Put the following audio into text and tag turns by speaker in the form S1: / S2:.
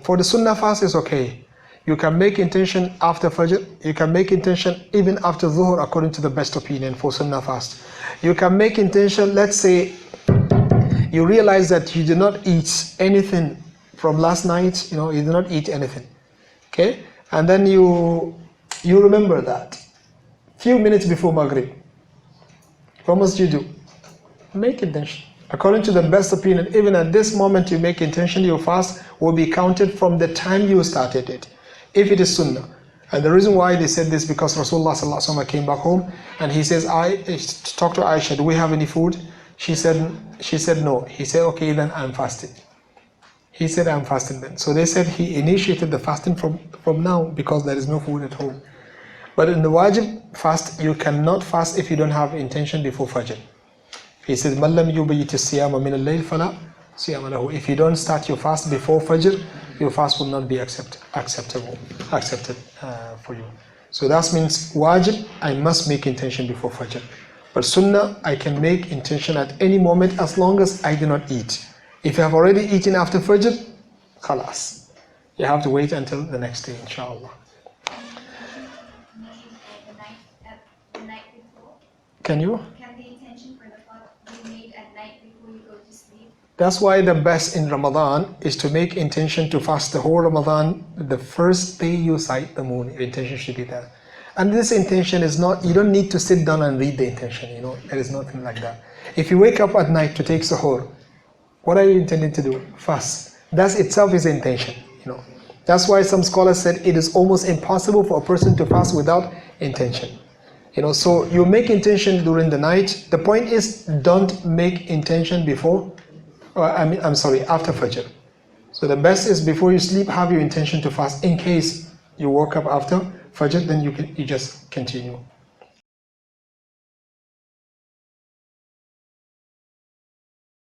S1: For the Sunnah fast, it's okay. You can make intention after Fajr. You can make intention even after Dhuhr, according to the best opinion for Sunnah fast. You can make intention, let's say, you realize that you did not eat anything from last night, you did not eat anything. Okay? And then you remember that. Few minutes before Maghrib. What must you do? Make intention. According to the best opinion, even at this moment you make intention, your fast will be counted from the time you started it, if it is Sunnah. And the reason why they said this, because Rasulullah sallallahu alaihi wasallam came back home and he says, I talked to Aisha, do we have any food? She said no. He said, okay, then I'm fasting. He said, I'm fasting then. So they said he initiated the fasting from now because there is no food at home. But in the wajib fast, you cannot fast if you don't have intention before Fajr. He says, مَنْ لَمْ يُبَيِّتِ الصِّيَامَ مِنَ اللَّيْلِ فَلَا صِيَامَ لَهُ. If you don't start your fast before Fajr, your fast will not be accepted for you. So that means wajib, I must make intention before Fajr. But Sunnah, I can make intention at any moment as long as I do not eat. If you have already eaten after Fajr, khalas. You have to wait until the next day, inshallah.
S2: The night before?
S1: Can you?
S2: Can the intention for the fast be made at night before you go to sleep?
S1: That's why the best in Ramadan is to make intention to fast the whole Ramadan. The first day you sight the moon, your intention should be there. And this intention is not, you don't need to sit down and read the intention, there is nothing like that. If you wake up at night to take suhoor, what are you intending to do? Fast. That itself is intention, That's why some scholars said it is almost impossible for a person to fast without intention. So you make intention during the night. The point is, don't make intention before, after Fajr. So the best is before you sleep, have your intention to fast. In case you woke up after Fajr, then you just continue.